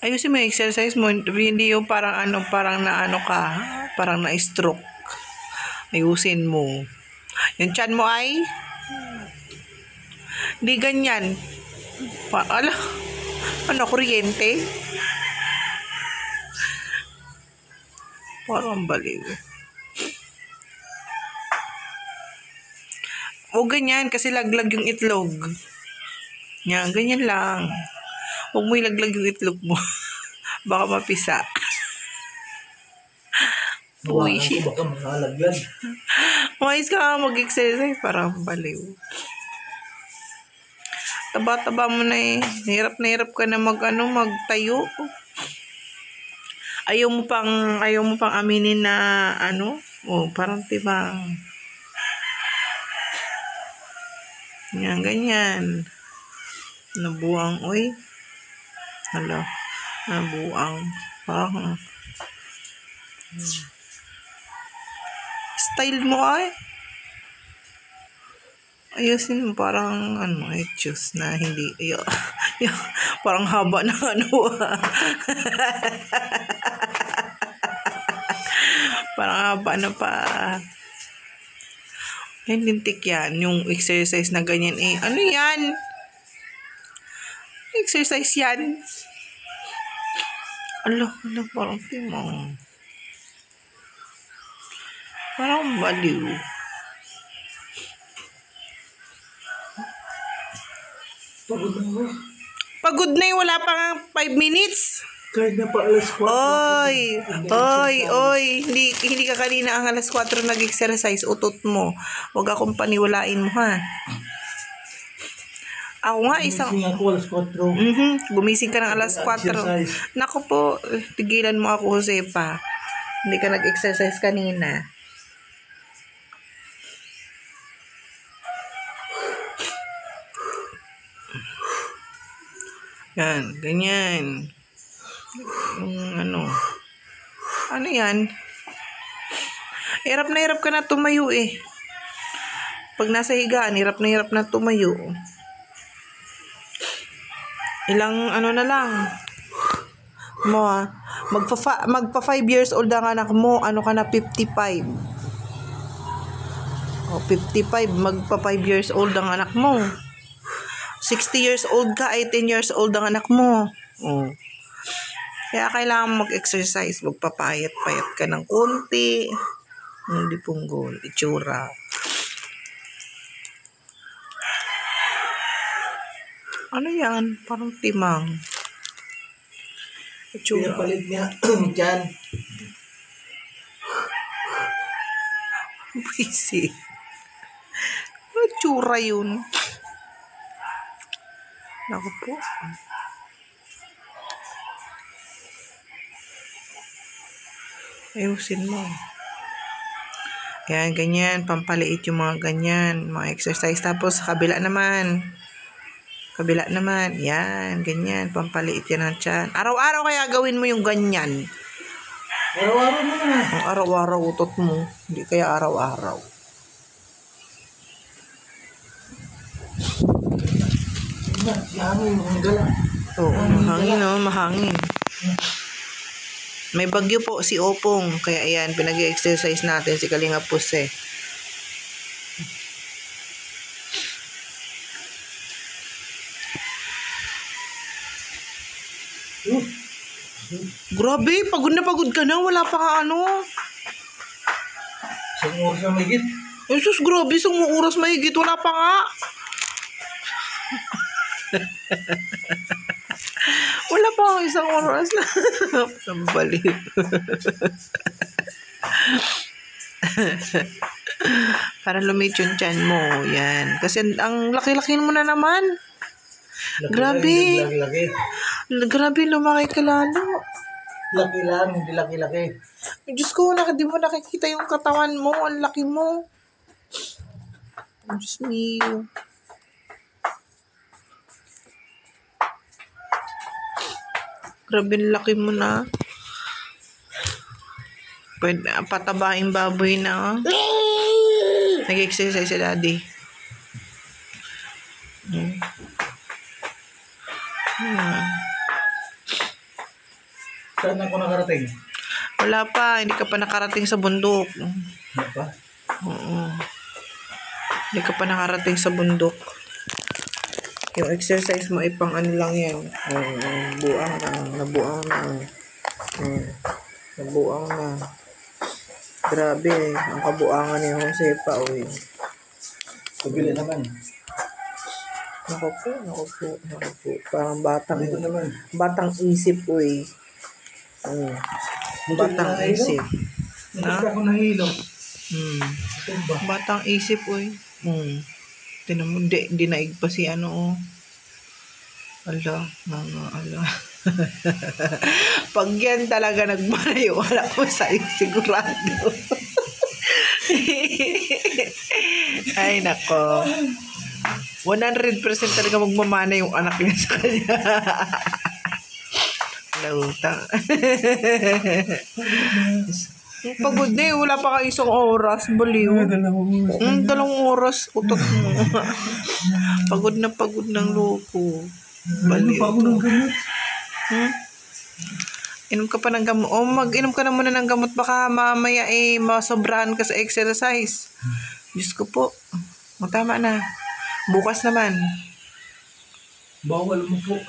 Ayusin mo yung exercise mo. Hindi yung parang parang na ka. Parang na-stroke. Ayusin mo. Yung tiyan mo ay hindi ganyan. Kuryente? Parang baliw. O ganyan, kasi laglag yung itlog. Yan, ganyan lang. Huwag mo ilaglag yung itlog mo. Baka mapisa. Uy, shit. Baka makalaglag. Umayos ka nga mag-exercise. Parang baliw. Taba-taba mo na eh. Hirap na hirap ka na magtayo. Ayaw mo pang aminin na parang tibang. Yan, ganyan. Nabuang, uy. Hala. Nabuang. Parang. Style mo ay. Ayusin mo parang choose na hindi. Parang haba na parang haba na pa. Lintik yan. Yung exercise na ganyan eh. Ano yan? Exercise yan. Parang timang. Parang baliw. Pagod na wala pa nga 5 minutes. Kahit na pa alas 4. Oy. Hindi ka kanina ang alas 4 nag-exercise. Utot mo. Huwag akong paniwalain mo, ha? Ako nga Gumising ako alas 4. Gumising ka ng alas 4. Naku po, tigilan mo ako, Josepa. Hindi ka nag-exercise kanina. Yan, ganyan. Ano yan? Hirap na hirap ka na tumayo eh. Pag nasa higaan, hirap na tumayo. Ilang na lang. Magpa 5 years old ang anak mo, ka na 55. O 55, magpa 5 years old ang anak mo. 60 years old ka, 18 years old ang anak mo. Oh. Kaya kailangan mag-exercise, magpapayat-payat ka ng konti. Hindi punggol, itsura. Ano yan? Parang timang. Itsura. Pinapalit niya dyan. Busy. Ano itsura yun? Naku po. Ayusin mo. Yan, ganyan. Pampaliit yung mga ganyan. Mga exercise. Tapos, kabila naman. Yan, ganyan. Pampaliit yan ang tiyan. Araw-araw kaya gawin mo yung ganyan. Araw-araw mo na. Araw-araw utot mo. Hindi kaya araw-araw. Mahangin. May bagyo po si Opong. Kaya ayan, pinag-exercise natin si Kalinga Puse. Grabe, pagod na pagod ka na. Wala pa nga Isang oras na mahigit. Jesus, grabe, isang oras mahigit. Wala pa nga. Wala pa nga isang oras na. Sambali. Para lumit yung tiyan mo. Yan. Kasi ang laki-laki mo na naman. Grabe. Grabe, lumaki ka lalo. Laki lang, hindi laki-laki. Diyos ko, di mo nakikita yung katawan mo. Ang laki mo. Diyos mio. Grabe, laki mo na. Pwede, patabaing baboy na. Nag-exercise si daddy. Saan ako nakarating? Wala pa, hindi ka pa nakarating sa bundok. Ano pa? Oo. Hindi ka pa nakarating sa bundok. Yung exercise mo ay pang ano lang yan. Buang na. Nabuang na. Nabuang na. Grabe. Ang kabuangan ni Josepa. Uy. Pabili naman. Naku po. Parang batang, Dito naman. batang isip, uy. Batang isip. Hindi ako nahilo. Ito ba? Batang isip, uy. Tinan mo, di naig pa si ano, oh. Ala. Pag yan talaga nagmanayo, wala ko sa'yo sigurado. Ay, nako. 100% talaga magmamana yung anak niya sa kanya. Lautang. Pagod na eh. Wala pa kayo isang oras. Baliw. Dalawang oras. Utot mo. Pagod ng loko. Baliw. Inom ka pa ng gamot. O, mag-inom ka na muna ng gamot. Baka mamaya masobrahan ka sa exercise. Diyos ko po. Tama na. Bukas naman. Bawal mo po.